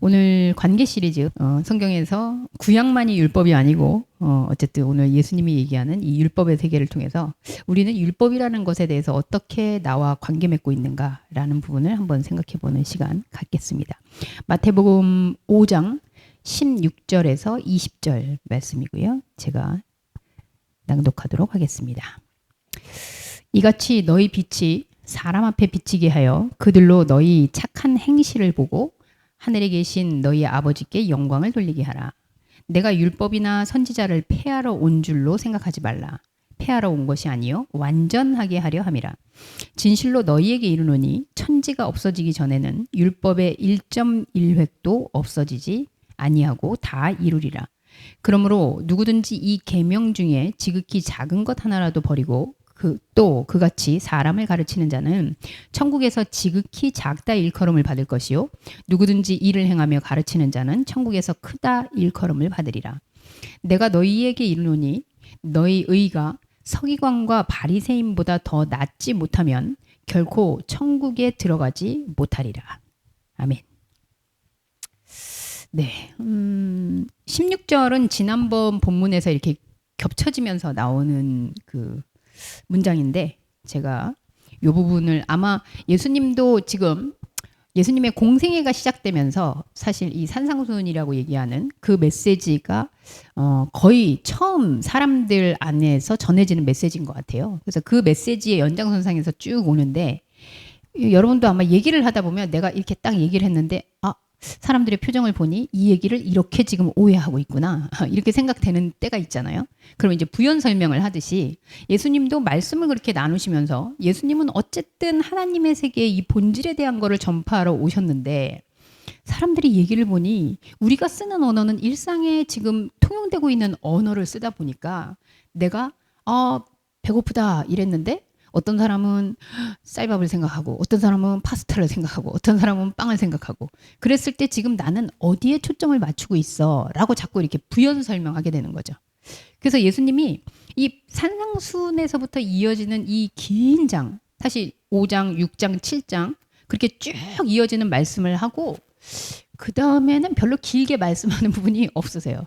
오늘 관계 시리즈 성경에서 구약만이 율법이 아니고 어쨌든 오늘 예수님이 얘기하는 이 율법의 세계를 통해서 우리는 율법이라는 것에 대해서 어떻게 나와 관계 맺고 있는가라는 부분을 한번 생각해보는 시간 갖겠습니다. 마태복음 5장 16절에서 20절 말씀이고요. 제가 낭독하도록 하겠습니다. 이같이 너희 빛이 사람 앞에 비치게 하여 그들로 너희 착한 행실을 보고 하늘에 계신 너희 아버지께 영광을 돌리게 하라. 내가 율법이나 선지자를 폐하러 온 줄로 생각하지 말라. 폐하러 온 것이 아니요 완전하게 하려 함이라. 진실로 너희에게 이르노니 천지가 없어지기 전에는 율법의 1.1획도 없어지지 아니하고 다 이루리라. 그러므로 누구든지 이 계명 중에 지극히 작은 것 하나라도 버리고 또 그같이 사람을 가르치는 자는 천국에서 지극히 작다 일컬음을 받을 것이요 누구든지 이를 행하며 가르치는 자는 천국에서 크다 일컬음을 받으리라. 내가 너희에게 이르노니 너희 의가 서기관과 바리새인보다 더 낫지 못하면 결코 천국에 들어가지 못하리라. 아멘. 네, 16절은 지난번 본문에서 이렇게 겹쳐지면서 나오는 그 문장인데 제가 이 부분을 아마 예수님도 지금 예수님의 공생애가 시작되면서 사실 이 산상수훈이라고 얘기하는 그 메시지가 거의 처음 사람들 안에서 전해지는 메시지인 것 같아요. 그래서 그 메시지의 연장선상에서 쭉 오는데 여러분도 아마 얘기를 하다 보면 내가 이렇게 딱 얘기를 했는데 사람들의 표정을 보니 이 얘기를 이렇게 지금 오해하고 있구나 이렇게 생각되는 때가 있잖아요. 그럼 이제 부연 설명을 하듯이 예수님도 말씀을 그렇게 나누시면서 예수님은 어쨌든 하나님의 세계의 이 본질에 대한 거를 전파하러 오셨는데 사람들이 얘기를 보니 우리가 쓰는 언어는 일상에 지금 통용되고 있는 언어를 쓰다 보니까 내가 배고프다 이랬는데 어떤 사람은 쌀밥을 생각하고 어떤 사람은 파스타를 생각하고 어떤 사람은 빵을 생각하고 그랬을 때 지금 나는 어디에 초점을 맞추고 있어 라고 자꾸 이렇게 부연 설명하게 되는 거죠. 그래서 예수님이 이 산상수훈에서부터 이어지는 이 긴 장 사실 5장, 6장, 7장 그렇게 쭉 이어지는 말씀을 하고 그 다음에는 별로 길게 말씀하는 부분이 없으세요.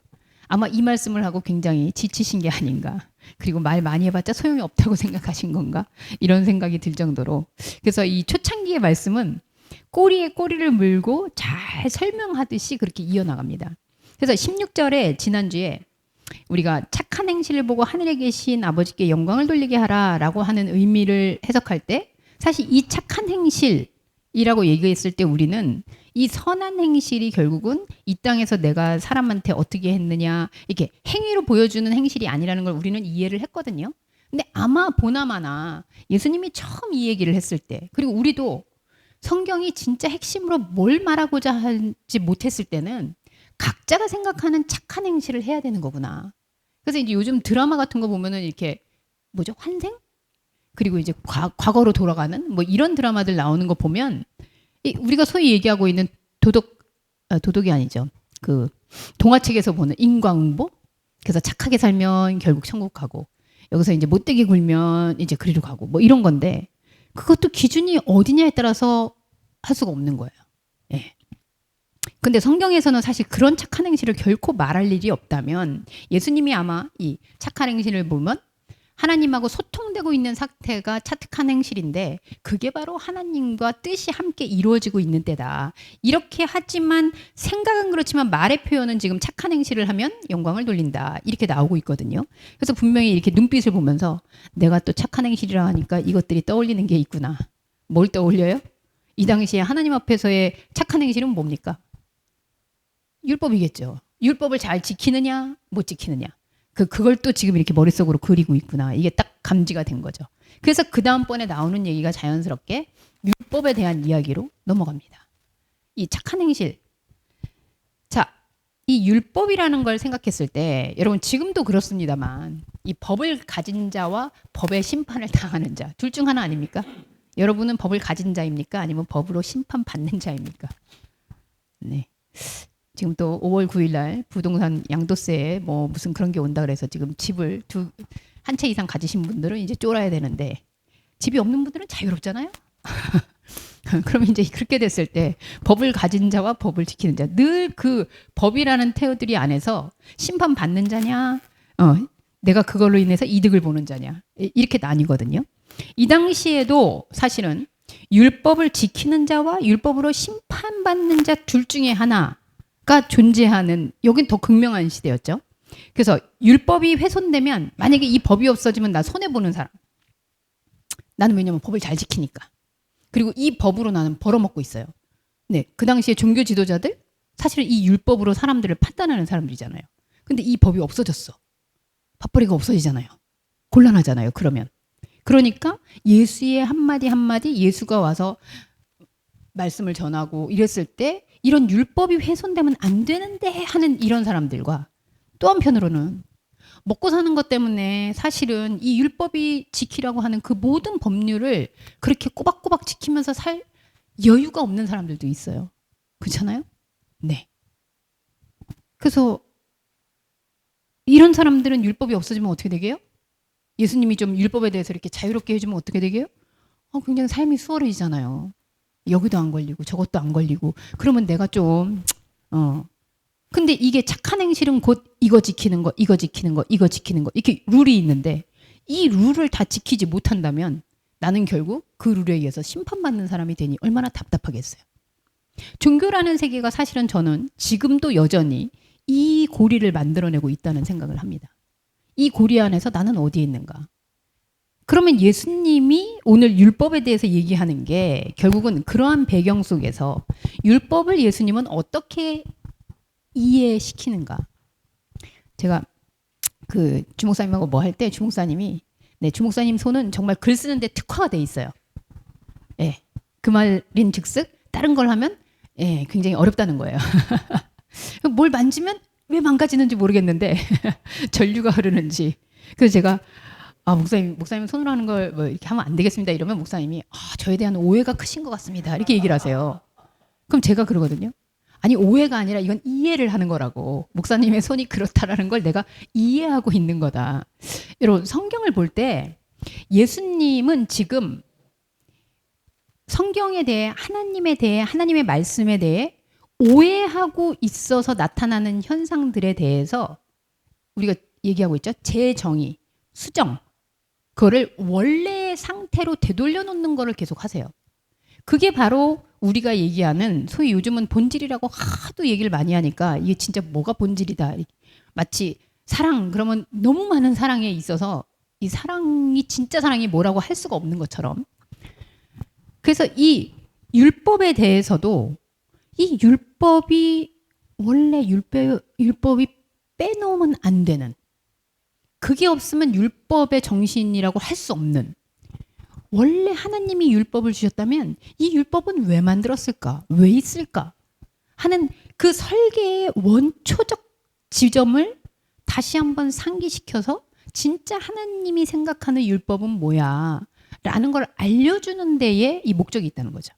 아마 이 말씀을 하고 굉장히 지치신 게 아닌가. 그리고 말 많이 해봤자 소용이 없다고 생각하신 건가? 이런 생각이 들 정도로. 그래서 이 초창기의 말씀은 꼬리에 꼬리를 물고 잘 설명하듯이 그렇게 이어나갑니다. 그래서 16절에 지난주에 우리가 착한 행실을 보고 하늘에 계신 아버지께 영광을 돌리게 하라라고 하는 의미를 해석할 때 사실 이 착한 행실이라고 얘기했을 때 우리는 이 선한 행실이 결국은 이 땅에서 내가 사람한테 어떻게 했느냐 이렇게 행위로 보여주는 행실이 아니라는 걸 우리는 이해를 했거든요. 근데 아마 보나마나 예수님이 처음 이 얘기를 했을 때 그리고 우리도 성경이 진짜 핵심으로 뭘 말하고자 하지 못했을 때는 각자가 생각하는 착한 행실을 해야 되는 거구나. 그래서 이제 요즘 드라마 같은 거 보면은 이렇게 뭐죠? 환생? 그리고 이제 과거로 돌아가는 뭐 이런 드라마들 나오는 거 보면 우리가 소위 얘기하고 있는 도덕이 아니죠. 그 동화책에서 보는 인과응보? 그래서 착하게 살면 결국 천국 가고 여기서 이제 못되게 굴면 이제 그리로 가고 뭐 이런 건데 그것도 기준이 어디냐에 따라서 할 수가 없는 거예요. 예. 근데 성경에서는 사실 그런 착한 행실을 결코 말할 일이 없다면 예수님이 아마 이 착한 행실을 보면 하나님하고 소통되고 있는 상태가 착한 행실인데 그게 바로 하나님과 뜻이 함께 이루어지고 있는 때다. 이렇게 하지만 생각은 그렇지만 말의 표현은 지금 착한 행실을 하면 영광을 돌린다. 이렇게 나오고 있거든요. 그래서 분명히 이렇게 눈빛을 보면서 내가 또 착한 행실이라 하니까 이것들이 떠올리는 게 있구나. 뭘 떠올려요? 이 당시에 하나님 앞에서의 착한 행실은 뭡니까? 율법이겠죠. 율법을 잘 지키느냐 못 지키느냐. 그걸 또 지금 이렇게 머릿속으로 그리고 있구나. 이게 딱 감지가 된 거죠. 그래서 그 다음번에 나오는 얘기가 자연스럽게 율법에 대한 이야기로 넘어갑니다. 이 착한 행실. 자, 이 율법이라는 걸 생각했을 때 여러분 지금도 그렇습니다만 이 법을 가진 자와 법의 심판을 당하는 자 둘 중 하나 아닙니까? 여러분은 법을 가진 자입니까? 아니면 법으로 심판받는 자입니까? 네. 지금 또 5월 9일 날 부동산 양도세에 뭐 무슨 그런 게 온다 그래서 지금 집을 한 채 이상 가지신 분들은 이제 쫄아야 되는데 집이 없는 분들은 자유롭잖아요. 그러면 이제 그렇게 됐을 때 법을 가진 자와 법을 지키는 자, 늘 그 법이라는 테두리 안에서 심판받는 자냐, 내가 그걸로 인해서 이득을 보는 자냐, 이렇게 나뉘거든요. 이 당시에도 사실은 율법을 지키는 자와 율법으로 심판받는 자 둘 중에 하나가 존재하는, 여긴 더 극명한 시대였죠. 그래서 율법이 훼손되면, 만약에 이 법이 없어지면 나 손해보는 사람. 나는 왜냐면 법을 잘 지키니까. 그리고 이 법으로 나는 벌어먹고 있어요. 네, 그 당시에 종교 지도자들 사실은 이 율법으로 사람들을 판단하는 사람들이잖아요. 근데 이 법이 없어졌어. 밥벌이가 없어지잖아요. 곤란하잖아요. 그러니까 예수의 한마디 한마디, 예수가 와서 말씀을 전하고 이랬을 때 이런 율법이 훼손되면 안 되는데 하는 이런 사람들과, 또 한편으로는 먹고 사는 것 때문에 사실은 이 율법이 지키라고 하는 그 모든 법률을 그렇게 꼬박꼬박 지키면서 살 여유가 없는 사람들도 있어요. 그렇잖아요? 네. 그래서 이런 사람들은 율법이 없어지면 어떻게 되게요? 예수님이 좀 율법에 대해서 이렇게 자유롭게 해주면 어떻게 되게요? 굉장히 삶이 수월해지잖아요. 여기도 안 걸리고 저것도 안 걸리고. 그러면 내가 좀 근데 이게 착한 행실은 곧 이거 지키는 거, 이거 지키는 거, 이거 지키는 거, 이렇게 룰이 있는데 이 룰을 다 지키지 못한다면 나는 결국 그 룰에 의해서 심판받는 사람이 되니 얼마나 답답하겠어요. 종교라는 세계가 사실은 저는 지금도 여전히 이 고리를 만들어내고 있다는 생각을 합니다. 이 고리 안에서 나는 어디에 있는가? 그러면 예수님이 오늘 율법에 대해서 얘기하는 게 결국은 그러한 배경 속에서 율법을 예수님은 어떻게 이해시키는가. 제가 그 주목사님하고 뭐 할 때 주목사님이, 네, 주목사님 손은 정말 글 쓰는데 특화가 돼 있어요. 예, 그 말인 즉슨 다른 걸 하면 굉장히 어렵다는 거예요. 뭘 만지면 왜 망가지는지 모르겠는데 전류가 흐르는지. 그래서 제가 목사님 손으로 하는 걸 뭐 이렇게 하면 안 되겠습니다. 이러면 목사님이 저에 대한 오해가 크신 것 같습니다. 이렇게 얘기를 하세요. 그럼 제가 그러거든요. 아니, 오해가 아니라 이건 이해를 하는 거라고. 목사님의 손이 그렇다라는 걸 내가 이해하고 있는 거다. 여러분, 성경을 볼 때 예수님은 지금 성경에 대해, 하나님에 대해, 하나님의 말씀에 대해 오해하고 있어서 나타나는 현상들에 대해서 우리가 얘기하고 있죠. 재정의, 수정. 그거를 원래의 상태로 되돌려 놓는 거를 계속 하세요. 그게 바로 우리가 얘기하는, 소위 요즘은 본질이라고 하도 얘기를 많이 하니까 이게 진짜 뭐가 본질이다. 마치 사랑, 그러면 너무 많은 사랑에 있어서 이 사랑이, 진짜 사랑이 뭐라고 할 수가 없는 것처럼. 그래서 이 율법에 대해서도 이 율법이 원래 율법이 빼놓으면 안 되는, 그게 없으면 율법의 정신이라고 할 수 없는, 원래 하나님이 율법을 주셨다면 이 율법은 왜 만들었을까? 왜 있을까? 하는 그 설계의 원초적 지점을 다시 한번 상기시켜서 진짜 하나님이 생각하는 율법은 뭐야? 라는 걸 알려주는 데에 이 목적이 있다는 거죠.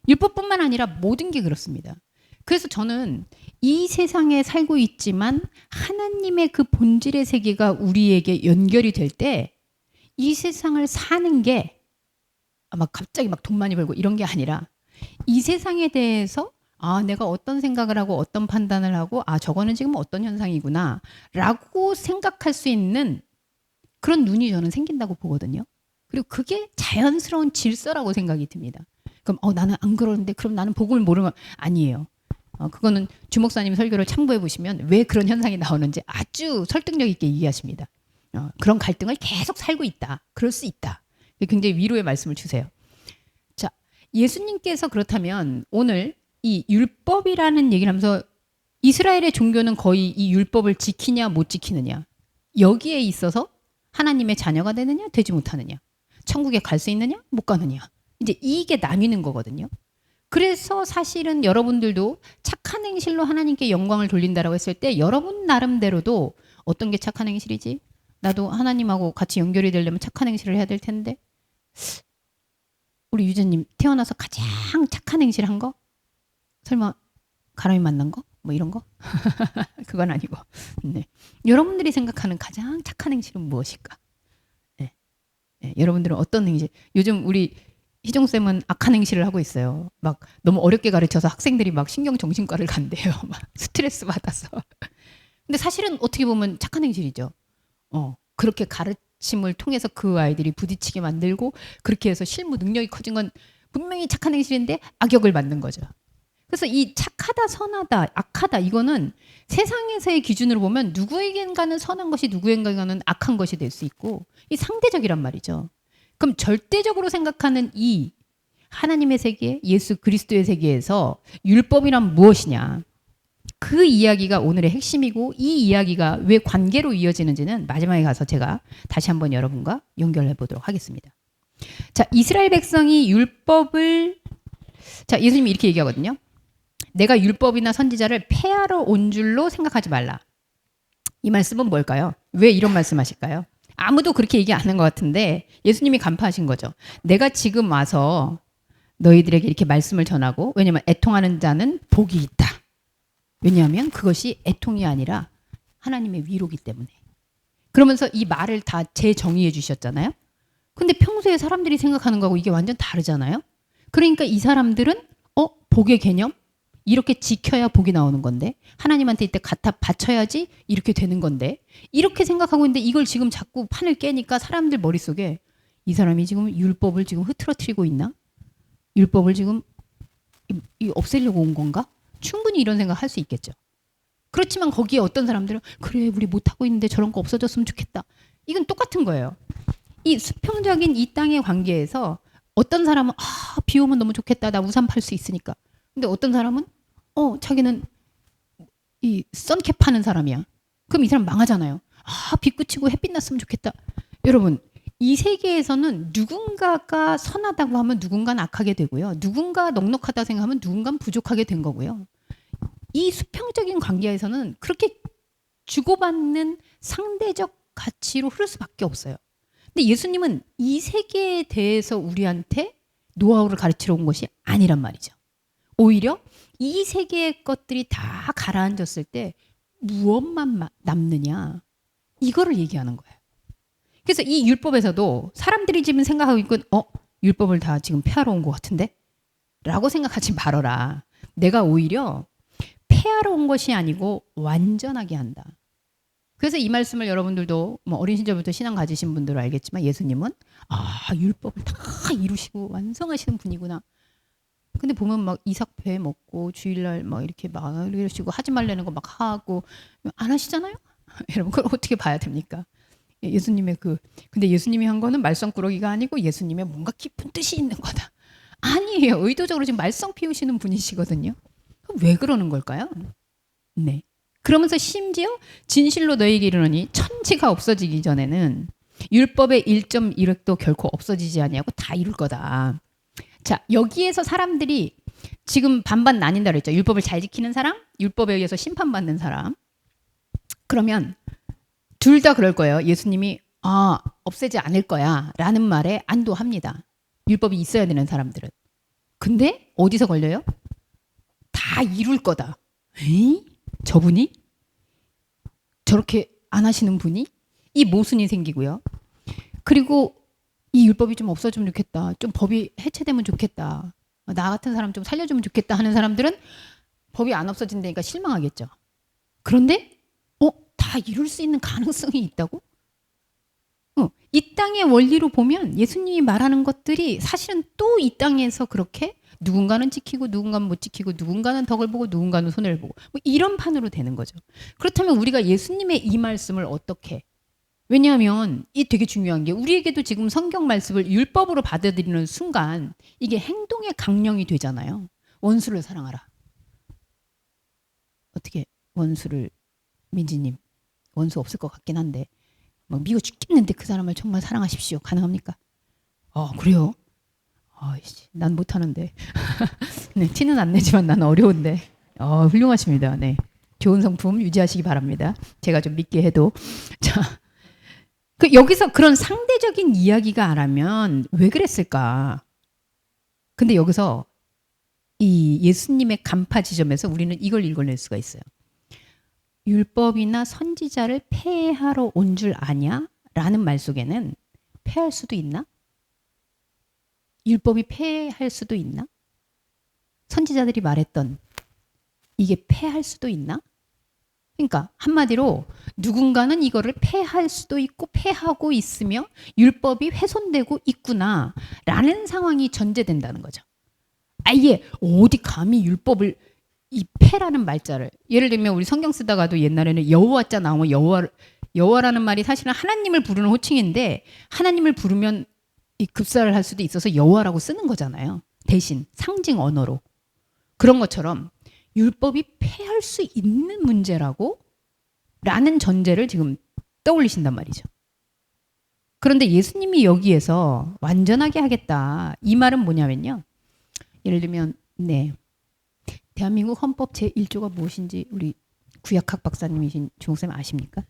율법뿐만 아니라 모든 게 그렇습니다. 그래서 저는 이 세상에 살고 있지만 하나님의 그 본질의 세계가 우리에게 연결이 될 때 이 세상을 사는 게 막 갑자기 막 돈 많이 벌고 이런 게 아니라, 이 세상에 대해서 내가 어떤 생각을 하고 어떤 판단을 하고 저거는 지금 어떤 현상이구나 라고 생각할 수 있는 그런 눈이 저는 생긴다고 보거든요. 그리고 그게 자연스러운 질서라고 생각이 듭니다. 그럼 나는 안 그러는데 그럼 나는 복음을 모르면, 아니에요. 그거는 주목사님 설교를 참고해 보시면 왜 그런 현상이 나오는지 아주 설득력 있게 얘기하십니다. 그런 갈등을 계속 살고 있다. 그럴 수 있다. 굉장히 위로의 말씀을 주세요. 자, 예수님께서 그렇다면 오늘 이 율법이라는 얘기를 하면서 이스라엘의 종교는 거의 이 율법을 지키냐 못 지키느냐, 여기에 있어서 하나님의 자녀가 되느냐 되지 못하느냐, 천국에 갈 수 있느냐 못 가느냐, 이제 이게 나뉘는 거거든요. 그래서 사실은 여러분들도 착한 행실로 하나님께 영광을 돌린다라고 했을 때 여러분 나름대로도 어떤 게 착한 행실이지? 나도 하나님하고 같이 연결이 되려면 착한 행실을 해야 될 텐데, 우리 유재님 태어나서 가장 착한 행실 한 거? 설마 가람이 만난 거? 뭐 이런 거? 그건 아니고. 네. 여러분들이 생각하는 가장 착한 행실은 무엇일까? 네. 네. 여러분들은 어떤 행실? 요즘 우리 희종쌤은 악한 행실을 하고 있어요. 막 너무 어렵게 가르쳐서 학생들이 막 신경정신과를 간대요. 막 스트레스 받아서. 근데 사실은 어떻게 보면 착한 행실이죠. 그렇게 가르침을 통해서 그 아이들이 부딪히게 만들고 그렇게 해서 실무 능력이 커진 건 분명히 착한 행실인데 악역을 만든 거죠. 그래서 이 착하다, 선하다, 악하다 이거는 세상에서의 기준으로 보면 누구에겐가는 선한 것이 누구에겐가는 악한 것이 될 수 있고 이 상대적이란 말이죠. 그럼 절대적으로 생각하는 이 하나님의 세계, 예수 그리스도의 세계에서 율법이란 무엇이냐? 그 이야기가 오늘의 핵심이고 이 이야기가 왜 관계로 이어지는지는 마지막에 가서 제가 다시 한번 여러분과 연결해 보도록 하겠습니다. 자, 이스라엘 백성이 율법을 자, 예수님이 이렇게 얘기하거든요. 내가 율법이나 선지자를 폐하러 온 줄로 생각하지 말라. 이 말씀은 뭘까요? 왜 이런 말씀하실까요? 아무도 그렇게 얘기 안 하는 것 같은데 예수님이 간파하신 거죠. 내가 지금 와서 너희들에게 이렇게 말씀을 전하고 왜냐하면 애통하는 자는 복이 있다. 왜냐하면 그것이 애통이 아니라 하나님의 위로기 때문에. 그러면서 이 말을 다 재정의해 주셨잖아요. 근데 평소에 사람들이 생각하는 거하고 이게 완전 다르잖아요. 그러니까 이 사람들은 복의 개념? 이렇게 지켜야 복이 나오는 건데 하나님한테 이때 갖다 바쳐야지 이렇게 되는 건데 이렇게 생각하고 있는데 이걸 지금 자꾸 판을 깨니까 사람들 머릿속에 이 사람이 지금 율법을 지금 흐트러뜨리고 있나? 율법을 지금 없애려고 온 건가? 충분히 이런 생각 할 수 있겠죠. 그렇지만 거기에 어떤 사람들은 그래 우리 못하고 있는데 저런 거 없어졌으면 좋겠다. 이건 똑같은 거예요. 이 수평적인 이 땅의 관계에서 어떤 사람은 비 오면 너무 좋겠다. 나 우산 팔 수 있으니까. 근데 어떤 사람은 자기는 이 선캡 파는 사람이야. 그럼 이 사람 망하잖아요. 비 그치고 햇빛 났으면 좋겠다. 여러분 이 세계에서는 누군가가 선하다고 하면 누군가는 악하게 되고요. 누군가 넉넉하다 생각하면 누군가는 부족하게 된 거고요. 이 수평적인 관계에서는 그렇게 주고받는 상대적 가치로 흐를 수밖에 없어요. 근데 예수님은 이 세계에 대해서 우리한테 노하우를 가르치러 온 것이 아니란 말이죠. 오히려 이 세계의 것들이 다 가라앉았을 때 무엇만 남느냐 이거를 얘기하는 거예요. 그래서 이 율법에서도 사람들이 지금 생각하고 있고 율법을 다 지금 폐하러 온 것 같은데? 라고 생각하지 말아라. 내가 오히려 폐하러 온 것이 아니고 완전하게 한다. 그래서 이 말씀을 여러분들도 뭐 어린 시절부터 신앙 가지신 분들은 알겠지만 예수님은 율법을 다 이루시고 완성하시는 분이구나. 근데 보면 막 이삭배 먹고 주일날 막 이렇게 막 이러시고 하지 말라는 거 막 하고 안 하시잖아요? 여러분 그걸 어떻게 봐야 됩니까? 예수님의 근데 예수님이 한 거는 말썽꾸러기가 아니고 예수님의 뭔가 깊은 뜻이 있는 거다. 아니에요. 의도적으로 지금 말썽 피우시는 분이시거든요. 그럼 왜 그러는 걸까요? 네. 그러면서 심지어 진실로 너희에게 이르노니 천지가 없어지기 전에는 율법의 1.1획도 결코 없어지지 아니하고 다 이룰 거다. 자, 여기에서 사람들이 지금 반반 나뉜다 그랬죠. 율법을 잘 지키는 사람, 율법에 의해서 심판받는 사람. 그러면 둘 다 그럴 거예요. 예수님이 없애지 않을 거야 라는 말에 안도합니다. 율법이 있어야 되는 사람들은. 근데 어디서 걸려요? 다 이룰 거다. 에이? 저분이? 저렇게 안 하시는 분이? 이 모순이 생기고요. 그리고 이 율법이 좀 없어지면 좋겠다. 좀 법이 해체되면 좋겠다. 나 같은 사람 좀 살려주면 좋겠다 하는 사람들은 법이 안 없어진다니까 실망하겠죠. 그런데 다 이룰 수 있는 가능성이 있다고? 이 땅의 원리로 보면 예수님이 말하는 것들이 사실은 또 이 땅에서 그렇게 누군가는 지키고 누군가는 못 지키고 누군가는 덕을 보고 누군가는 손해를 보고 뭐 이런 판으로 되는 거죠. 그렇다면 우리가 예수님의 이 말씀을 어떻게 왜냐하면 이 되게 중요한 게 우리에게도 지금 성경 말씀을 율법으로 받아들이는 순간 이게 행동의 강령이 되잖아요. 원수를 사랑하라. 어떻게 원수를 민지님 원수 없을 것 같긴 한데 막 미워 죽겠는데 그 사람을 정말 사랑하십시오. 가능합니까? 그래요? 난 못하는데. 네, 티는 안 내지만 나는 어려운데. 훌륭하십니다. 네, 좋은 성품 유지하시기 바랍니다. 제가 좀 믿게 해도. 자, 여기서 그런 상대적인 이야기가 안 하면 왜 그랬을까? 근데 여기서 이 예수님의 간파 지점에서 우리는 이걸 읽어낼 수가 있어요. 율법이나 선지자를 폐하러 온 줄 아냐? 라는 말 속에는 폐할 수도 있나? 율법이 폐할 수도 있나? 선지자들이 말했던 이게 폐할 수도 있나? 그러니까 한마디로 누군가는 이거를 폐할 수도 있고 폐하고 있으며 율법이 훼손되고 있구나라는 상황이 전제된다는 거죠. 아예 어디 감히 율법을 이 폐라는 말자를, 예를 들면 우리 성경 쓰다가도 옛날에는 여호와자 나오면 여호와라는 말이 사실은 하나님을 부르는 호칭인데 하나님을 부르면 이 급사를 할 수도 있어서 여호와라고 쓰는 거잖아요. 대신 상징 언어로. 그런 것처럼 율법이 폐할 수 있는 문제라고 라는 전제를 지금 떠올리신단 말이죠. 그런데 예수님이 여기에서 완전하게 하겠다. 이 말은 뭐냐면요. 예를 들면 대한민국 헌법 제1조가 무엇인지 우리 구약학 박사님이신 주목사님 아십니까?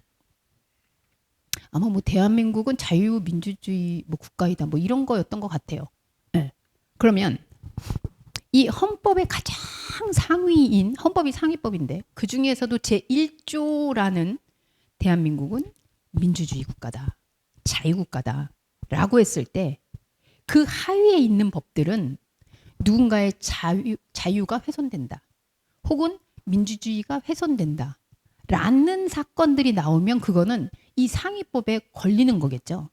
아마 뭐 대한민국은 자유민주주의 뭐 국가이다 뭐 이런 거였던 것 같아요. 네. 그러면 이 헌법의 가장 상위인, 헌법이 상위법인데 그 중에서도 제1조라는 대한민국은 민주주의 국가다, 자유국가다 라고 했을 때 그 하위에 있는 법들은 누군가의 자유가 훼손된다 혹은 민주주의가 훼손된다 라는 사건들이 나오면 그거는 이 상위법에 걸리는 거겠죠.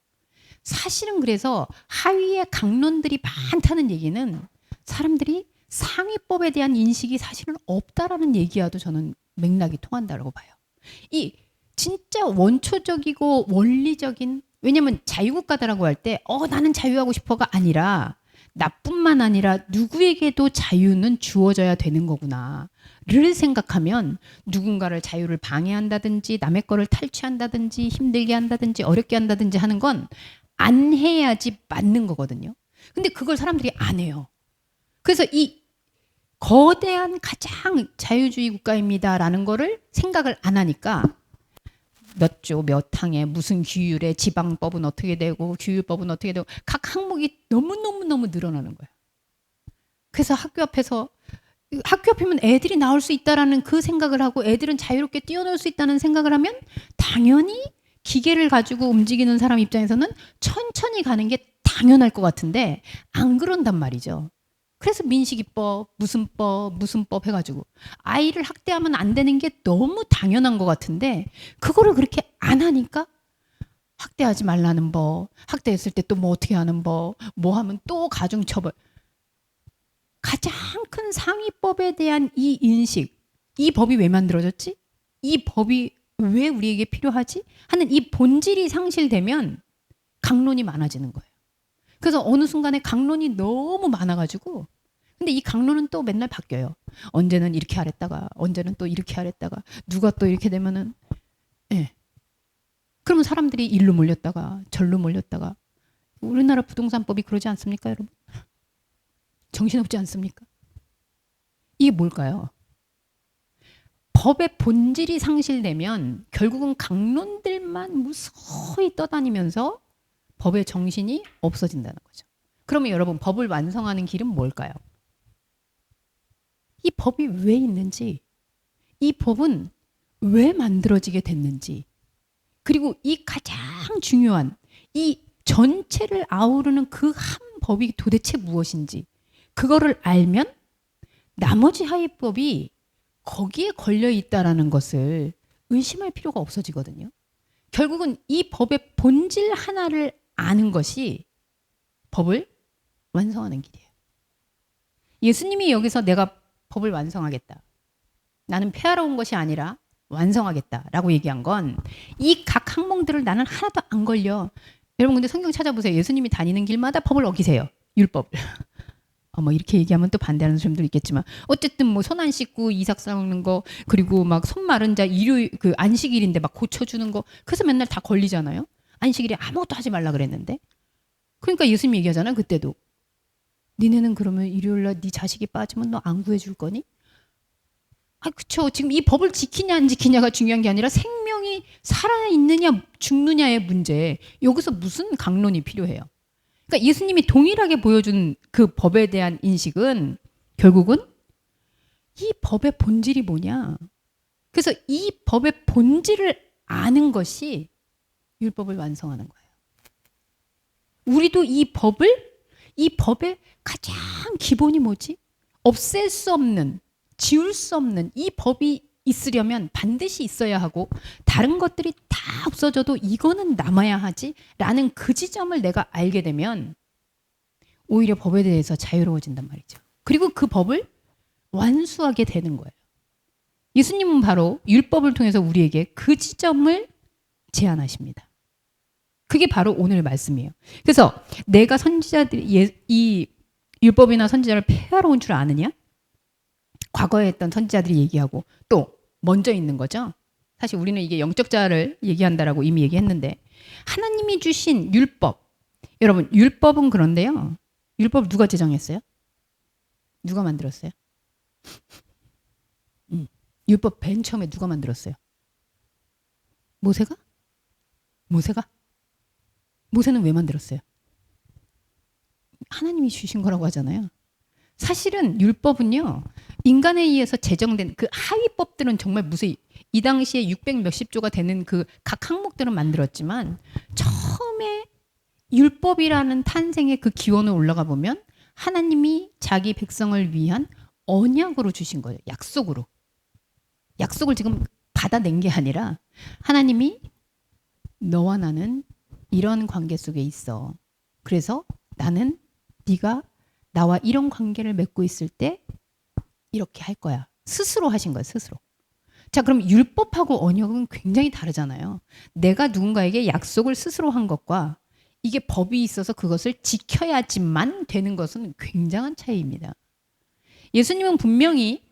사실은 그래서 하위에 강론들이 많다는 얘기는 사람들이 상위법에 대한 인식이 사실은 없다라는 얘기와도 저는 맥락이 통한다고 봐요. 이 진짜 원초적이고 원리적인, 왜냐면 자유국가다라고 할 때 나는 자유하고 싶어가 아니라 나뿐만 아니라 누구에게도 자유는 주어져야 되는 거구나 를 생각하면 누군가를 자유를 방해한다든지 남의 거를 탈취한다든지 힘들게 한다든지 어렵게 한다든지 하는 건 안 해야지 맞는 거거든요. 근데 그걸 사람들이 안 해요. 그래서 이 거대한 가장 자유주의 국가입니다라는 거를 생각을 안 하니까 몇 조, 몇 항에 무슨 규율에 지방법은 어떻게 되고 규율법은 어떻게 되고 각 항목이 너무너무 늘어나는 거예요. 그래서 학교 앞이면 애들이 나올 수 있다라는 그 생각을 하고 애들은 자유롭게 뛰어놀 수 있다는 생각을 하면 당연히 기계를 가지고 움직이는 사람 입장에서는 천천히 가는 게 당연할 것 같은데 안 그런단 말이죠. 그래서 민식이법, 무슨 법 해가지고 아이를 학대하면 안 되는 게 너무 당연한 것 같은데 그거를 그렇게 안 하니까 학대하지 말라는 법, 학대했을 때 또 뭐 어떻게 하는 법, 뭐 하면 또 가중처벌. 가장 큰 상위법에 대한 이 인식, 이 법이 왜 만들어졌지? 이 법이 왜 우리에게 필요하지? 하는 이 본질이 상실되면 강론이 많아지는 거예요. 그래서 어느 순간에 강론이 너무 많아가지고 근데 이 강론은 또 맨날 바뀌어요. 언제는 이렇게 하랬다가 언제는 또 이렇게 하랬다가 누가 또 이렇게 되면은 그러면 사람들이 일로 몰렸다가 절로 몰렸다가 우리나라 부동산법이 그러지 않습니까 여러분? 정신없지 않습니까? 이게 뭘까요? 법의 본질이 상실되면 결국은 강론들만 무서히 떠다니면서 법의 정신이 없어진다는 거죠. 그러면 여러분 법을 완성하는 길은 뭘까요? 이 법이 왜 있는지, 이 법은 왜 만들어지게 됐는지, 그리고 이 가장 중요한 이 전체를 아우르는 그 한 법이 도대체 무엇인지 그거를 알면 나머지 하위법이 거기에 걸려 있다라는 것을 의심할 필요가 없어지거든요. 결국은 이 법의 본질 하나를 아는 것이 법을 완성하는 길이에요. 예수님이 여기서 내가 법을 완성하겠다. 나는 폐하러 온 것이 아니라 완성하겠다라고 얘기한 건 이 각 항목들을 나는 하나도 안 걸려. 여러분 근데 성경 찾아보세요. 예수님이 다니는 길마다 법을 어기세요. 율법을. 뭐 이렇게 얘기하면 또 반대하는 사람도 있겠지만 어쨌든 뭐 손 안 씻고 이삭 썰는 거 그리고 막 손 마른 자 일요일 그 안식일인데 막 고쳐주는 거 그래서 맨날 다 걸리잖아요. 안식일에 아무것도 하지 말라 그랬는데 그러니까 예수님이 얘기하잖아요. 그때도 니네는 그러면 일요일날 네 자식이 빠지면 너 안 구해줄 거니? 아 그쵸. 지금 이 법을 지키냐 안 지키냐가 중요한 게 아니라 생명이 살아있느냐 죽느냐의 문제. 여기서 무슨 강론이 필요해요. 그러니까 예수님이 동일하게 보여준 그 법에 대한 인식은 결국은 이 법의 본질이 뭐냐. 그래서 이 법의 본질을 아는 것이 율법을 완성하는 거예요. 우리도 이 법을 이 법의 가장 기본이 뭐지? 없앨 수 없는, 지울 수 없는 이 법이 있으려면 반드시 있어야 하고 다른 것들이 다 없어져도 이거는 남아야 하지라는 그 지점을 내가 알게 되면 오히려 법에 대해서 자유로워진단 말이죠. 그리고 그 법을 완수하게 되는 거예요. 예수님은 바로 율법을 통해서 우리에게 그 지점을 제안하십니다. 그게 바로 오늘 말씀이에요. 그래서 내가 선지자들이 이 율법이나 선지자를 폐하러 온 줄 아느냐? 과거에 했던 선지자들이 얘기하고 또 먼저 있는 거죠. 사실 우리는 이게 영적 자를 얘기한다라고 이미 얘기했는데 하나님이 주신 율법. 여러분 율법은 그런데요. 율법 누가 제정했어요? 누가 만들었어요? 율법 맨 처음에 누가 만들었어요? 모세가? 모세는 왜 만들었어요? 하나님이 주신 거라고 하잖아요. 사실은 율법은요. 인간에 의해서 제정된 그 하위법들은 정말 무수히 이 당시에 600 몇십 조가 되는 그 각 항목들은 만들었지만 처음에 율법이라는 탄생의 그 기원을 올라가 보면 하나님이 자기 백성을 위한 언약으로 주신 거예요. 약속으로. 약속을 지금 받아낸 게 아니라 하나님이 너와 나는 이런 관계 속에 있어. 그래서 나는 네가 나와 이런 관계를 맺고 있을 때 이렇게 할 거야. 스스로 하신 거예요. 스스로. 자, 그럼 율법하고 언약은 굉장히 다르잖아요. 내가 누군가에게 약속을 스스로 한 것과 이게 법이 있어서 그것을 지켜야지만 되는 것은 굉장한 차이입니다. 예수님은 분명히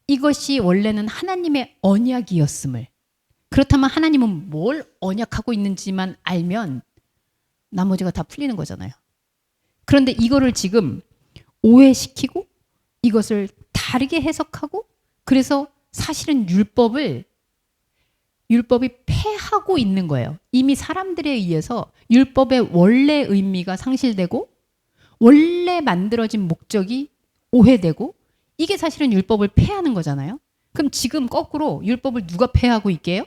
이것이 원래는 하나님의 언약이었음을, 그렇다면 하나님은 뭘 언약하고 있는지만 알면 나머지가 다 풀리는 거잖아요. 그런데 이거를 지금 오해시키고 이것을 다르게 해석하고 그래서 사실은 율법이 폐하고 있는 거예요. 이미 사람들에 의해서 율법의 원래 의미가 상실되고 원래 만들어진 목적이 오해되고 이게 사실은 율법을 폐하는 거잖아요. 그럼 지금 거꾸로 율법을 누가 폐하고 있게요?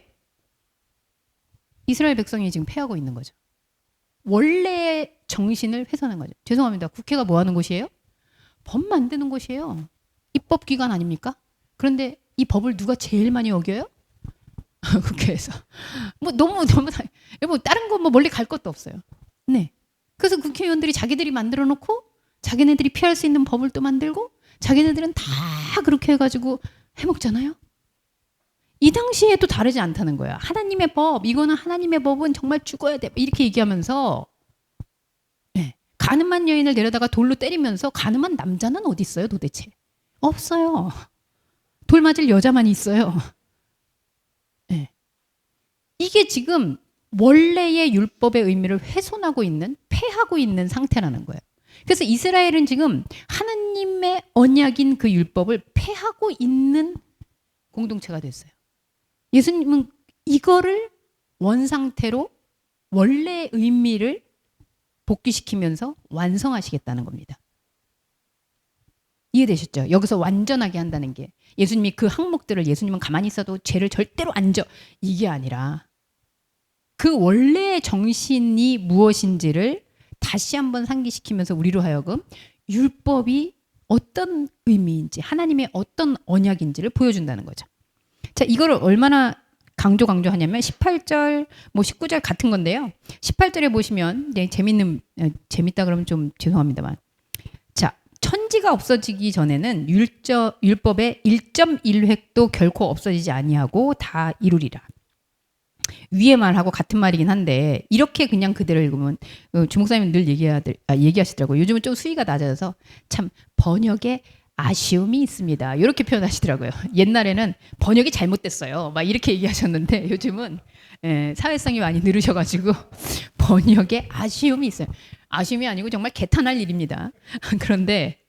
이스라엘 백성이 지금 폐하고 있는 거죠. 원래의 정신을 훼손한 거죠. 죄송합니다. 국회가 뭐 하는 곳이에요? 법 만드는 곳이에요. 입법기관 아닙니까? 그런데 이 법을 누가 제일 많이 어겨요? 국회에서. 뭐 너무 다른 거 뭐 멀리 갈 것도 없어요. 네. 그래서 국회의원들이 자기들이 만들어 놓고 자기네들이 피할 수 있는 법을 또 만들고 자기네들은 다 그렇게 해가지고 해먹잖아요. 이 당시에도 다르지 않다는 거예요. 하나님의 법, 이거는 하나님의 법은 정말 죽어야 돼. 이렇게 얘기하면서 네. 가늠한 여인을 내려다가 돌로 때리면서 가늠한 남자는 어디 있어요 도대체? 없어요. 돌 맞을 여자만 있어요. 네. 이게 지금 원래의 율법의 의미를 훼손하고 있는, 폐하고 있는 상태라는 거예요. 그래서 이스라엘은 지금 하나님의 언약인 그 율법을 폐하고 있는 공동체가 됐어요. 예수님은 이거를 원상태로 원래의 의미를 복귀시키면서 완성하시겠다는 겁니다. 이해되셨죠? 여기서 완전하게 한다는 게 예수님이 그 항목들을 예수님은 가만히 있어도 죄를 절대로 안 져. 이게 아니라 그 원래의 정신이 무엇인지를 다시 한번 상기시키면서 우리로 하여금 율법이 어떤 의미인지 하나님의 어떤 언약인지를 보여준다는 거죠. 자, 이거를 얼마나 강조하냐면 18절, 뭐 19절 같은 건데요. 18절에 보시면 재밌다 그러면 좀 죄송합니다만 자, 천지가 없어지기 전에는 율법의 1.1획도 결코 없어지지 아니하고 다 이루리라. 위의 말하고 같은 말이긴 한데 이렇게 그냥 그대로 읽으면 주목사님은 늘 얘기하시더라고요. 요즘은 좀 수위가 낮아져서 참 번역에 아쉬움이 있습니다. 이렇게 표현하시더라고요. 옛날에는 번역이 잘못됐어요. 막 이렇게 얘기하셨는데 요즘은 사회성이 많이 늘으셔가지고 번역에 아쉬움이 있어요. 아쉬움이 아니고 정말 개탄할 일입니다. 그런데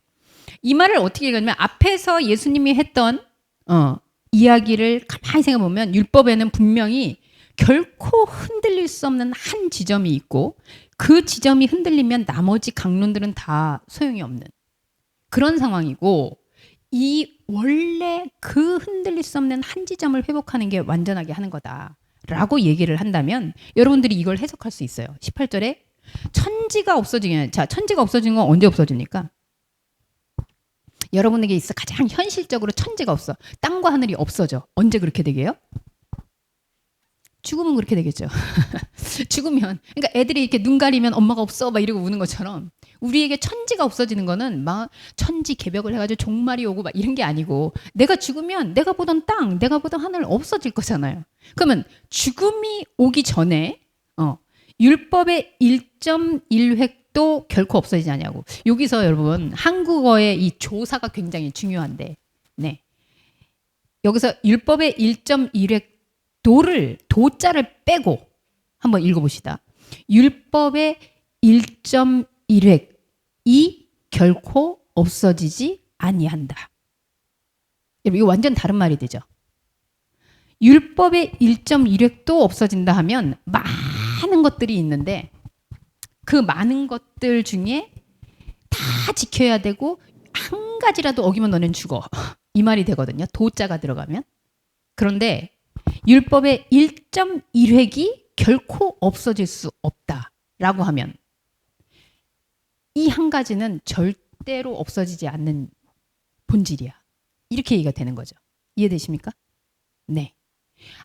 이 말을 어떻게 읽냐면 앞에서 예수님이 했던 이야기를 가만히 생각해보면 율법에는 분명히 결코 흔들릴 수 없는 한 지점이 있고 그 지점이 흔들리면 나머지 강론들은 다 소용이 없는 그런 상황이고 이 원래 그 흔들릴 수 없는 한 지점을 회복하는 게 완전하게 하는 거다라고 얘기를 한다면 여러분들이 이걸 해석할 수 있어요. 18절에 천지가 없어지게. 자, 천지가 없어지는 건 언제 없어집니까? 여러분에게 있어 가장 현실적으로 천지가 없어. 땅과 하늘이 없어져. 언제 그렇게 되게요? 죽으면 그렇게 되겠죠. 죽으면. 그러니까 애들이 이렇게 눈 가리면 엄마가 없어 막 이러고 우는 것처럼 우리에게 천지가 없어지는 거는 막 천지 개벽을 해가지고 종말이 오고 막 이런 게 아니고 내가 죽으면 내가 보던 땅, 내가 보던 하늘 없어질 거잖아요. 그러면 죽음이 오기 전에 율법의 1.1획도 결코 없어지지 않냐고. 여기서 여러분 한국어의 이 조사가 굉장히 중요한데, 네. 여기서 율법의 1.1획 도자를 빼고 한번 읽어봅시다. 율법의 1.1획이 결코 없어지지 아니한다. 여러분 이거 완전 다른 말이 되죠. 율법의 1.1획도 없어진다 하면 많은 것들이 있는데 그 많은 것들 중에 다 지켜야 되고 한 가지라도 어기면 너는 죽어. 이 말이 되거든요. 도자가 들어가면. 그런데 율법의 1.1획이 결코 없어질 수 없다라고 하면 이 한 가지는 절대로 없어지지 않는 본질이야. 이렇게 얘기가 되는 거죠. 이해되십니까? 네.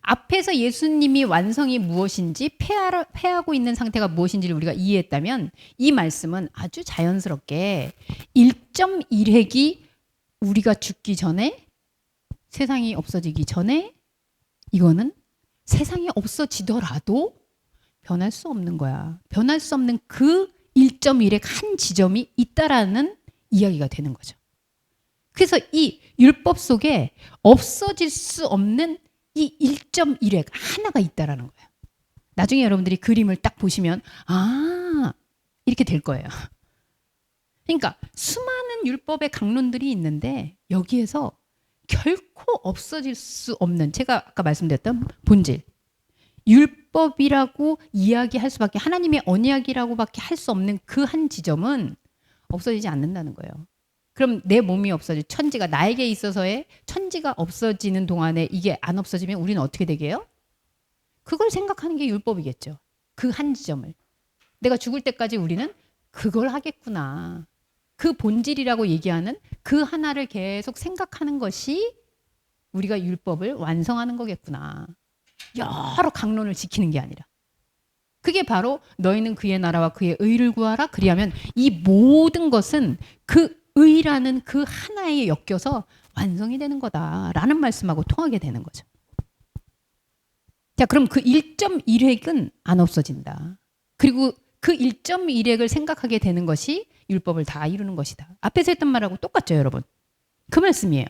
앞에서 예수님이 완성이 무엇인지 패하고 있는 상태가 무엇인지를 우리가 이해했다면 이 말씀은 아주 자연스럽게 1.1획이 우리가 죽기 전에 세상이 없어지기 전에 이거는 세상이 없어지더라도 변할 수 없는 거야. 변할 수 없는 그 1.1획 한 지점이 있다라는 이야기가 되는 거죠. 그래서 이 율법 속에 없어질 수 없는 이 1.1획 하나가 있다라는 거예요. 나중에 여러분들이 그림을 딱 보시면 이렇게 될 거예요. 그러니까 수많은 율법의 강론들이 있는데 여기에서 결코 없어질 수 없는 제가 아까 말씀드렸던 본질. 율법이라고 이야기할 수밖에 하나님의 언약이라고밖에 할 수 없는 그 한 지점은 없어지지 않는다는 거예요. 그럼 내 몸이 없어질 천지가 나에게 있어서의 천지가 없어지는 동안에 이게 안 없어지면 우리는 어떻게 되게요? 그걸 생각하는 게 율법이겠죠. 그 한 지점을. 내가 죽을 때까지 우리는 그걸 하겠구나. 그 본질이라고 얘기하는 그 하나를 계속 생각하는 것이 우리가 율법을 완성하는 거겠구나. 여러 강론을 지키는 게 아니라. 그게 바로 너희는 그의 나라와 그의 의를 구하라. 그리하면 이 모든 것은 그 의라는 그 하나에 엮여서 완성이 되는 거다라는 말씀하고 통하게 되는 거죠. 자, 그럼 그 1.1획은 안 없어진다. 그리고 그 1.1획을 생각하게 되는 것이 율법을 다 이루는 것이다. 앞에서 했던 말하고 똑같죠, 여러분? 그 말씀이에요.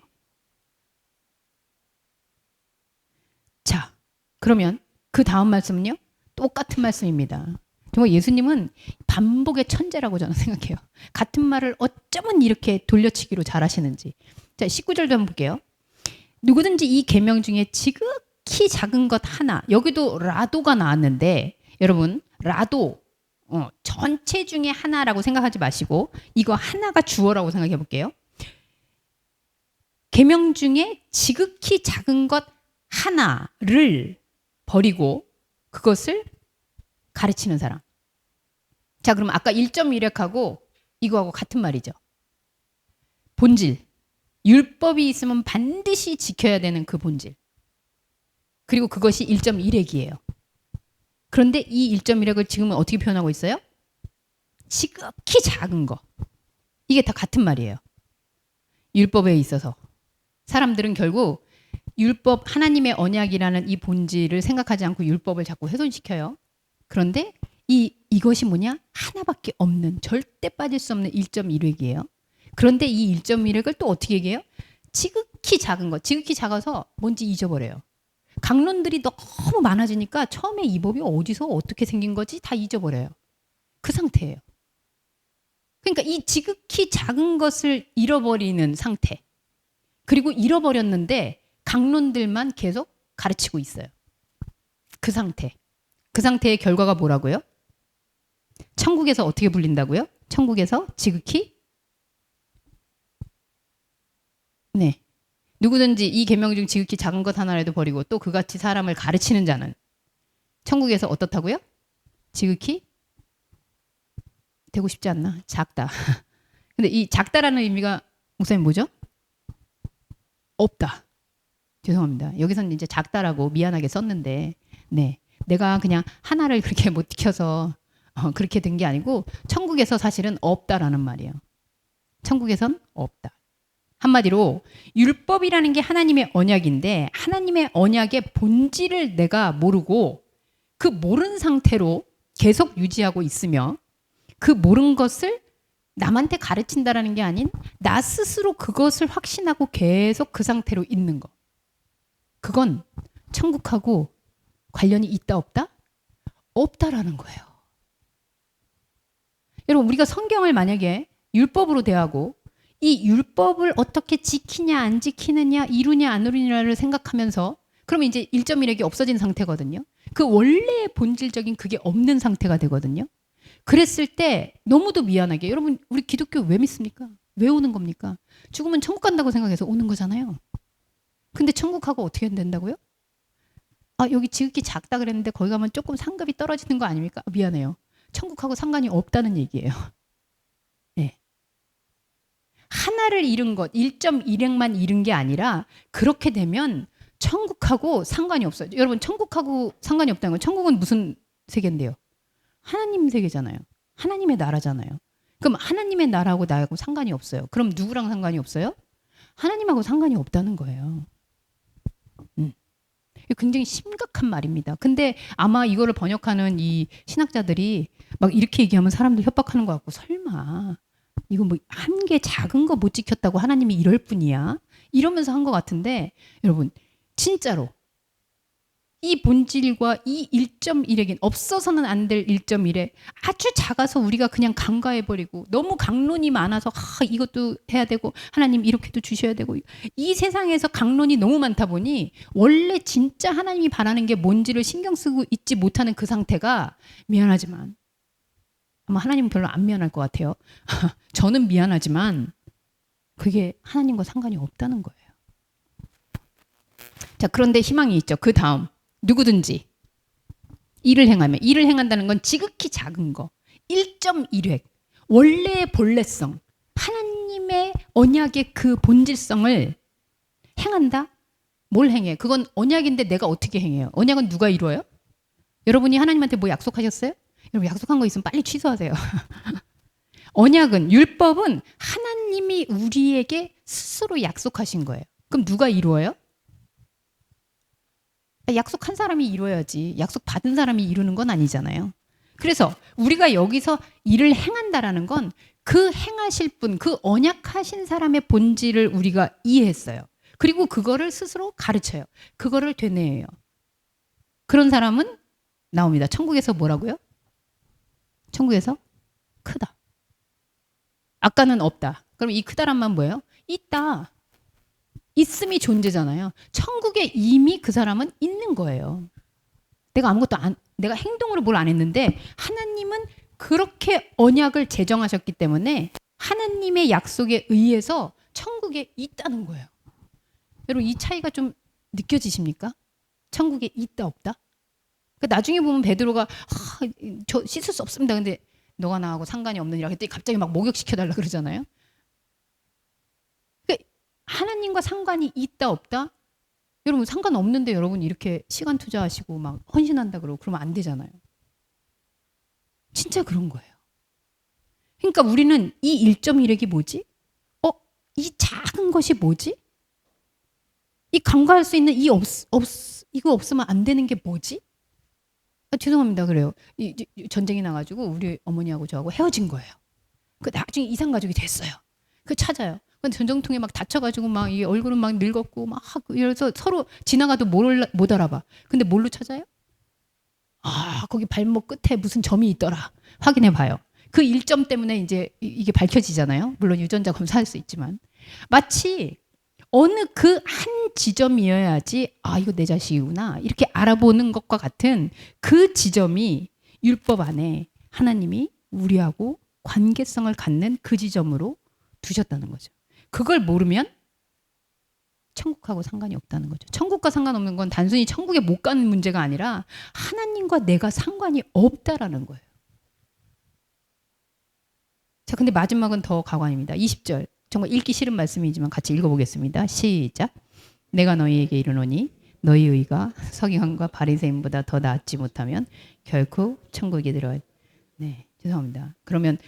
자, 그러면 그 다음 말씀은요? 똑같은 말씀입니다. 정말 예수님은 반복의 천재라고 저는 생각해요. 같은 말을 어쩌면 이렇게 돌려치기로 잘하시는지. 자, 19절도 한번 볼게요. 누구든지 이 계명 중에 지극히 작은 것 하나, 여기도 라도가 나왔는데 여러분 라도 전체 중에 하나라고 생각하지 마시고 이거 하나가 주어라고 생각해 볼게요. 계명 중에 지극히 작은 것 하나를 버리고 그것을 가르치는 사람. 자, 그럼 아까 1.1획하고 이거하고 같은 말이죠. 본질. 율법이 있으면 반드시 지켜야 되는 그 본질. 그리고 그것이 1.1획이에요. 그런데 이 1.1획을 지금은 어떻게 표현하고 있어요? 지극히 작은 거. 이게 다 같은 말이에요. 율법에 있어서. 사람들은 결국 율법, 하나님의 언약이라는 이 본질을 생각하지 않고 율법을 자꾸 훼손시켜요. 그런데 이것이 뭐냐? 하나밖에 없는, 절대 빠질 수 없는 1.1획이에요. 그런데 이 1.1획을 또 어떻게 얘기해요? 지극히 작은 거. 지극히 작아서 뭔지 잊어버려요. 강론들이 너무 많아지니까 처음에 이 법이 어디서 어떻게 생긴 거지? 다 잊어버려요. 그 상태예요. 그러니까 이 지극히 작은 것을 잃어버리는 상태. 그리고 잃어버렸는데 강론들만 계속 가르치고 있어요. 그 상태. 그 상태의 결과가 뭐라고요? 천국에서 어떻게 불린다고요? 천국에서 지극히 네. 누구든지 이 계명 중 지극히 작은 것 하나라도 버리고 또 그같이 사람을 가르치는 자는 천국에서 어떻다고요? 지극히 되고 싶지 않나? 작다. 근데 이 작다라는 의미가 목사님 뭐죠? 없다. 죄송합니다. 여기서는 이제 작다라고 미안하게 썼는데, 네. 내가 그냥 하나를 그렇게 못 지켜서 그렇게 된 게 아니고, 천국에서 사실은 없다라는 말이에요. 천국에선 없다. 한마디로 율법이라는 게 하나님의 언약인데, 하나님의 언약의 본질을 내가 모르고 그 모르는 상태로 계속 유지하고 있으며, 그 모르는 것을 남한테 가르친다라는 게 아닌 나 스스로 그것을 확신하고 계속 그 상태로 있는 거. 그건 천국하고 관련이 있다 없다? 없다라는 거예요. 여러분, 우리가 성경을 만약에 율법으로 대하고 이 율법을 어떻게 지키냐 안 지키느냐 이루냐 안 이루냐를 생각하면서, 그러면 이제 1.1핵이 없어진 상태거든요. 그 원래의 본질적인 그게 없는 상태가 되거든요. 그랬을 때 너무도 미안하게, 여러분 우리 기독교 왜 믿습니까? 왜 오는 겁니까? 죽으면 천국 간다고 생각해서 오는 거잖아요. 근데 천국하고 어떻게 된다고요? 아, 여기 지극히 작다 그랬는데 거기 가면 조금 상급이 떨어지는 거 아닙니까? 미안해요. 천국하고 상관이 없다는 얘기예요. 네. 하나를 잃은 것, 1.1핵만 잃은 게 아니라 그렇게 되면 천국하고 상관이 없어요. 여러분, 천국하고 상관이 없다는 건, 천국은 무슨 세계인데요? 하나님 세계잖아요. 하나님의 나라잖아요. 그럼 하나님의 나라하고 나하고 상관이 없어요. 그럼 누구랑 상관이 없어요? 하나님하고 상관이 없다는 거예요. 굉장히 심각한 말입니다. 근데 아마 이거를 번역하는 이 신학자들이 막 이렇게 얘기하면 사람들 협박하는 것 같고, 설마 이거 뭐 한 개 작은 거 못 지켰다고 하나님이 이럴 뿐이야? 이러면서 한 것 같은데, 여러분 진짜로 이 본질과 이 1.1핵인 없어서는 안 될 1.1에 아주 작아서 우리가 그냥 간과해버리고, 너무 강론이 많아서 이것도 해야 되고 하나님 이렇게도 주셔야 되고, 이 세상에서 강론이 너무 많다 보니 원래 진짜 하나님이 바라는 게 뭔지를 신경 쓰고 있지 못하는 그 상태가, 미안하지만 아마 하나님은 별로 안 미안할 것 같아요. 저는 미안하지만 그게 하나님과 상관이 없다는 거예요. 자, 그런데 희망이 있죠. 그 다음, 누구든지 일을 행하면, 일을 행한다는 건 지극히 작은 거, 1.1획, 원래의 본래성, 하나님의 언약의 그 본질성을 행한다? 뭘 행해? 그건 언약인데 내가 어떻게 행해요? 언약은 누가 이루어요? 여러분이 하나님한테 뭐 약속하셨어요? 여러분 약속한 거 있으면 빨리 취소하세요. 언약은, 율법은 하나님이 우리에게 스스로 약속하신 거예요. 그럼 누가 이루어요? 약속한 사람이 이루어야지, 약속 받은 사람이 이루는 건 아니잖아요. 그래서 우리가 여기서 일을 행한다라는 건 그 행하실 분, 그 언약하신 사람의 본질을 우리가 이해했어요. 그리고 그거를 스스로 가르쳐요. 그거를 되뇌어요. 그런 사람은 나옵니다. 천국에서 뭐라고요? 천국에서 크다. 아까는 없다. 그럼 이 크다란 말 뭐예요? 있다. 있음이 존재잖아요. 천국에 이미 그 사람은 있는 거예요. 내가 아무것도 내가 행동으로 뭘 안 했는데 하나님은 그렇게 언약을 제정하셨기 때문에 하나님의 약속에 의해서 천국에 있다는 거예요. 여러분 이 차이가 좀 느껴지십니까? 천국에 있다 없다? 그러니까 나중에 보면 베드로가 저 씻을 수 없습니다. 근데 너가 나하고 상관이 없느니라 그랬더니 갑자기 막 목욕시켜달라 그러잖아요. 하나님과 상관이 있다 없다? 여러분 상관없는데 여러분 이렇게 시간 투자하시고 막 헌신한다 그러고 그러면 안 되잖아요. 진짜 그런 거예요. 그러니까 우리는 이 1.1핵이 뭐지? 이 작은 것이 뭐지? 이 간과할 수 있는 이거 없으면 안 되는 게 뭐지? 죄송합니다. 그래요. 전쟁이 나가지고 우리 어머니하고 저하고 헤어진 거예요. 그 나중에 이산 가족이 됐어요. 그 찾아요. 근데 전쟁통에 막 다쳐가지고 막 이 얼굴은 막 늙었고 막 이래서 서로 지나가도 못 알아봐. 근데 뭘로 찾아요? 거기 발목 끝에 무슨 점이 있더라. 확인해 봐요. 그 1점 때문에 이제 이게 밝혀지잖아요. 물론 유전자 검사할 수 있지만 마치 어느 그 한 지점이어야지 이거 내 자식이구나 이렇게 알아보는 것과 같은 그 지점이 율법 안에 하나님이 우리하고 관계성을 갖는 그 지점으로 두셨다는 거죠. 그걸 모르면 천국하고 상관이 없다는 거죠. 천국과 상관없는 건 단순히 천국에 못 가는 문제가 아니라 하나님과 내가 상관이 없다라는 거예요. 자, 근데 마지막은 더 가관입니다. 20절. 정말 읽기 싫은 말씀이지만 같이 읽어보겠습니다. 시작. 내가 너희에게 이르노니 너희 의가 서기관과 바리새인보다 더 낫지 못하면 결코 천국에 들어야. 네, 죄송합니다. 그러면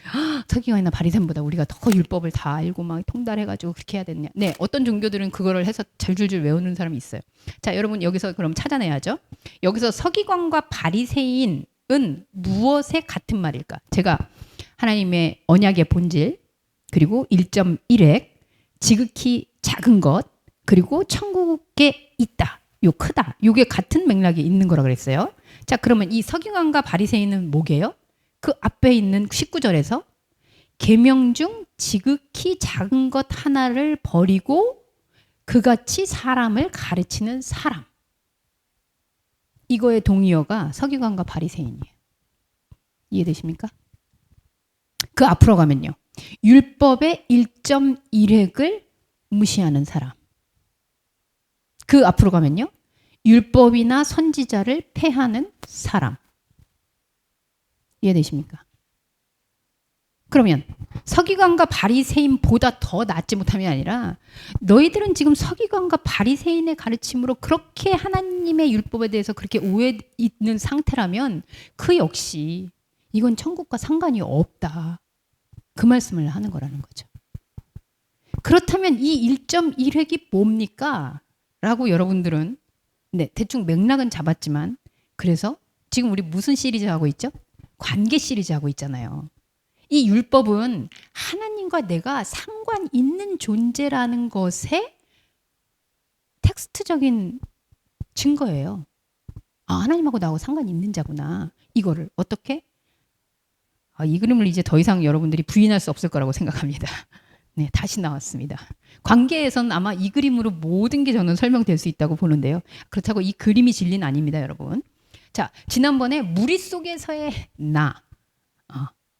서기관이나 바리새인보다 우리가 더 율법을 다 알고 막 통달해가지고 그렇게 해야 되느냐? 네, 어떤 종교들은 그거를 해서 줄줄줄 외우는 사람이 있어요. 자, 여러분 여기서 그럼 찾아내야죠. 여기서 서기관과 바리새인은 무엇의 같은 말일까? 제가 하나님의 언약의 본질, 그리고 1.1획, 지극히 작은 것, 그리고 천국에 있다. 요 크다. 요게 같은 맥락이 있는 거라 그랬어요. 자, 그러면 이 서기관과 바리새인은 뭐게요? 그 앞에 있는 19절에서 계명 중 지극히 작은 것 하나를 버리고 그같이 사람을 가르치는 사람. 이거의 동의어가 서기관과 바리새인이에요. 이해되십니까? 그 앞으로 가면요. 율법의 1.1획을 무시하는 사람. 그 앞으로 가면요. 율법이나 선지자를 폐하는 사람. 이해되십니까? 그러면 서기관과 바리새인보다 더 낫지 못함이 아니라 너희들은 지금 서기관과 바리새인의 가르침으로 그렇게 하나님의 율법에 대해서 그렇게 오해 있는 상태라면 그 역시 이건 천국과 상관이 없다. 그 말씀을 하는 거라는 거죠. 그렇다면 이 1.1획이 뭡니까? 라고 여러분들은 네, 대충 맥락은 잡았지만 그래서 지금 우리 무슨 시리즈 하고 있죠? 관계 시리즈 하고 있잖아요. 이 율법은 하나님과 내가 상관 있는 존재라는 것의 텍스트적인 증거예요. 아, 하나님하고 나하고 상관 있는 자구나. 이거를 어떻게? 이 그림을 이제 더 이상 여러분들이 부인할 수 없을 거라고 생각합니다. 네, 다시 나왔습니다. 관계에서는 아마 이 그림으로 모든 게 저는 설명될 수 있다고 보는데요. 그렇다고 이 그림이 진리는 아닙니다, 여러분. 자, 지난번에 무리 속에서의 나,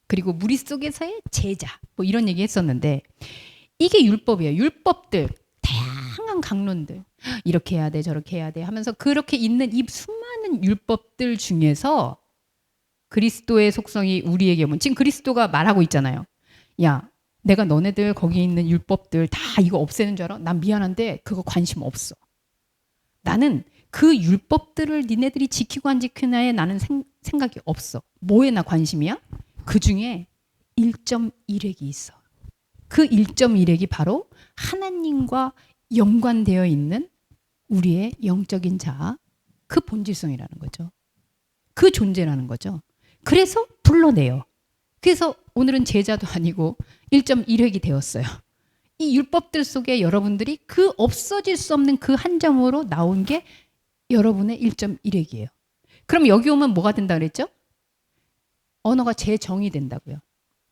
그리고 무리 속에서의 제자, 뭐 이런 얘기 했었는데 이게 율법이에요. 율법들, 다양한 강론들, 이렇게 해야 돼, 저렇게 해야 돼 하면서 그렇게 있는 이 수많은 율법들 중에서 그리스도의 속성이 우리에게 오면 지금 그리스도가 말하고 있잖아요. 야, 내가 너네들 거기 있는 율법들 다 이거 없애는 줄 알아? 난 미안한데 그거 관심 없어. 나는 그 율법들을 니네들이 지키고 안 지키나에 나는 생각이 없어. 뭐에 나 관심이야? 그 중에 1.1획이 있어. 그 1.1획이 바로 하나님과 연관되어 있는 우리의 영적인 자, 그 본질성이라는 거죠. 그 존재라는 거죠. 그래서 불러내요. 그래서 오늘은 제자도 아니고 1.1획이 되었어요. 이 율법들 속에 여러분들이 그 없어질 수 없는 그 한 점으로 나온 게 여러분의 1.1획이에요. 그럼 여기 오면 뭐가 된다 그랬죠? 언어가 재정의 된다고요.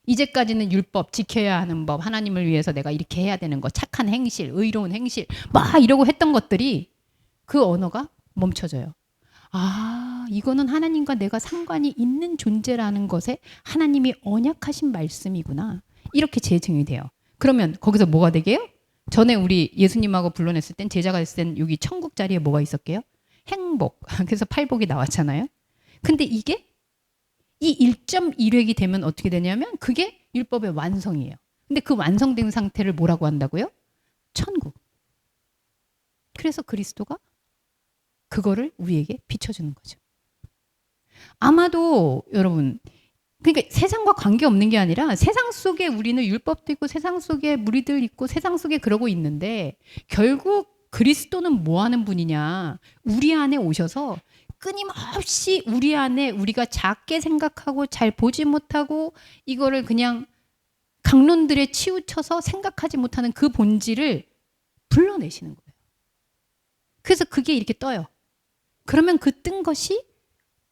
이제까지는 율법, 지켜야 하는 법, 하나님을 위해서 내가 이렇게 해야 되는 거, 착한 행실, 의로운 행실 막 이러고 했던 것들이 그 언어가 멈춰져요. 아, 이거는 하나님과 내가 상관이 있는 존재라는 것에 하나님이 언약하신 말씀이구나. 이렇게 재증이 돼요. 그러면 거기서 뭐가 되게요? 전에 우리 예수님하고 불러냈을 땐 제자가 됐을 땐 여기 천국 자리에 뭐가 있었게요? 행복. 그래서 팔복이 나왔잖아요. 근데 이게 이 1.1획이 되면 어떻게 되냐면 그게 율법의 완성이에요. 근데 그 완성된 상태를 뭐라고 한다고요? 천국. 그래서 그리스도가 그거를 우리에게 비춰주는 거죠. 아마도 여러분, 그러니까 세상과 관계없는 게 아니라 세상 속에 우리는 율법도 있고 세상 속에 무리들 있고 세상 속에 그러고 있는데 결국 그리스도는 뭐 하는 분이냐? 우리 안에 오셔서 끊임없이 우리 안에 우리가 작게 생각하고 잘 보지 못하고 이거를 그냥 강론들에 치우쳐서 생각하지 못하는 그 본질을 불러내시는 거예요. 그래서 그게 이렇게 떠요. 그러면 그 뜬 것이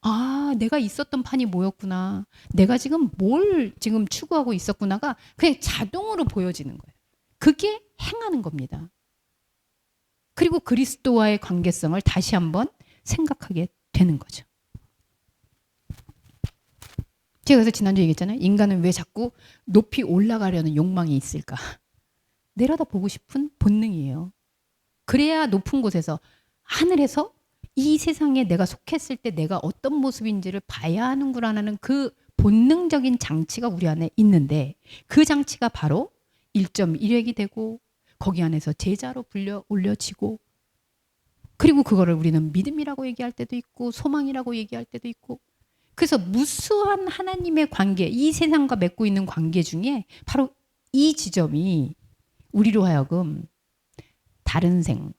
아, 내가 있었던 판이 뭐였구나. 내가 지금 뭘 지금 추구하고 있었구나가 그냥 자동으로 보여지는 거예요. 그게 행하는 겁니다. 그리고 그리스도와의 관계성을 다시 한번 생각하게 되는 거죠. 제가 그래서 지난주에 얘기했잖아요. 인간은 왜 자꾸 높이 올라가려는 욕망이 있을까? 내려다 보고 싶은 본능이에요. 그래야 높은 곳에서 하늘에서 이 세상에 내가 속했을 때 내가 어떤 모습인지를 봐야 하는구나라는 그 본능적인 장치가 우리 안에 있는데 그 장치가 바로 1.1획이 되고 거기 안에서 제자로 불려 올려지고 그리고 그거를 우리는 믿음이라고 얘기할 때도 있고 소망이라고 얘기할 때도 있고 그래서 무수한 하나님의 관계, 이 세상과 맺고 있는 관계 중에 바로 이 지점이 우리로 하여금 다른 생,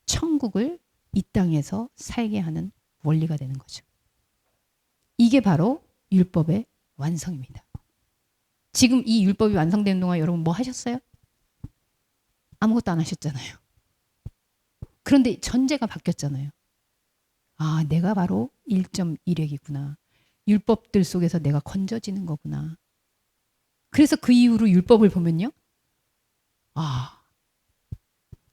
천국을 이 땅에서 살게 하는 원리가 되는 거죠. 이게 바로 율법의 완성입니다. 지금 이 율법이 완성되는 동안 여러분 뭐 하셨어요? 아무것도 안 하셨잖아요. 그런데 전제가 바뀌었잖아요. 아, 내가 바로 1.1획이구나. 율법들 속에서 내가 건져지는 거구나. 그래서 그 이후로 율법을 보면요. 아,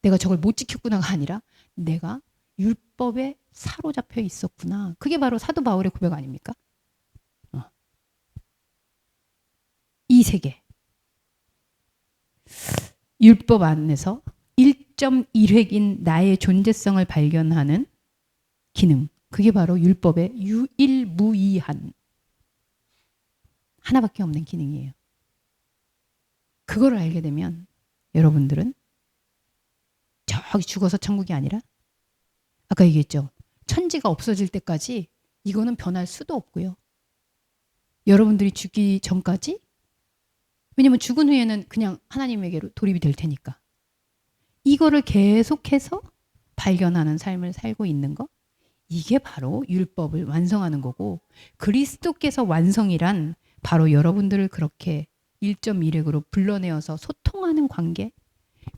내가 저걸 못 지켰구나가 아니라 내가 율법에 사로잡혀 있었구나. 그게 바로 사도 바울의 고백 아닙니까? 이 세계. 율법 안에서 1.1획인 나의 존재성을 발견하는 기능. 그게 바로 율법의 유일무이한 하나밖에 없는 기능이에요. 그걸 알게 되면 여러분들은 저기 죽어서 천국이 아니라 아까 얘기했죠. 천지가 없어질 때까지 이거는 변할 수도 없고요. 여러분들이 죽기 전까지 왜냐면 죽은 후에는 그냥 하나님에게로 돌입이 될 테니까. 이거를 계속해서 발견하는 삶을 살고 있는 거 이게 바로 율법을 완성하는 거고 그리스도께서 완성이란 바로 여러분들을 그렇게 1.1획으로 불러내어서 소통하는 관계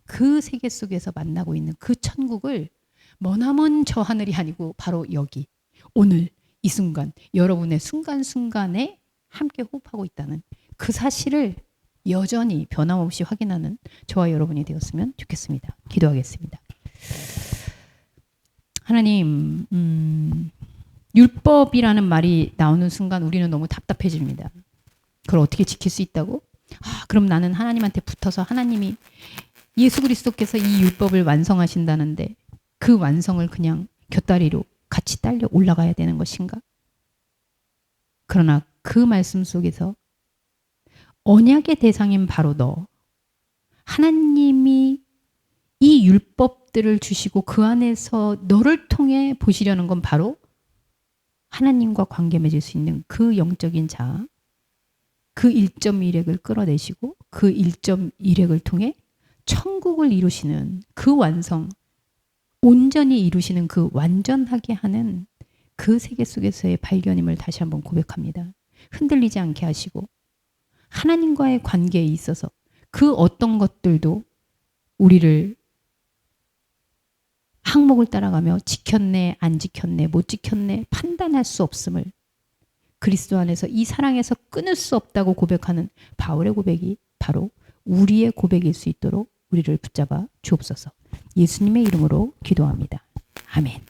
그 세계 속에서 만나고 있는 그 천국을 머나먼 저 하늘이 아니고 바로 여기 오늘 이 순간 여러분의 순간순간에 함께 호흡하고 있다는 그 사실을 여전히 변함없이 확인하는 저와 여러분이 되었으면 좋겠습니다. 기도하겠습니다. 하나님, 율법이라는 말이 나오는 순간 우리는 너무 답답해집니다. 그걸 어떻게 지킬 수 있다고? 아, 그럼 나는 하나님한테 붙어서 하나님이 예수 그리스도께서 이 율법을 완성하신다는데 그 완성을 그냥 곁다리로 같이 딸려 올라가야 되는 것인가? 그러나 그 말씀 속에서 언약의 대상인 바로 너, 하나님이 이 율법들을 주시고 그 안에서 너를 통해 보시려는 건 바로 하나님과 관계 맺을 수 있는 그 영적인 자, 그 1.1획을 끌어내시고 그 1.1획을 통해 천국을 이루시는 그 완성, 온전히 이루시는 그 완전하게 하는 그 세계 속에서의 발견임을 다시 한번 고백합니다. 흔들리지 않게 하시고 하나님과의 관계에 있어서 그 어떤 것들도 우리를 항목을 따라가며 지켰네, 안 지켰네, 못 지켰네 판단할 수 없음을 그리스도 안에서 이 사랑에서 끊을 수 없다고 고백하는 바울의 고백이 바로 우리의 고백일 수 있도록 우리를 붙잡아 주옵소서. 예수님의 이름으로 기도합니다. 아멘.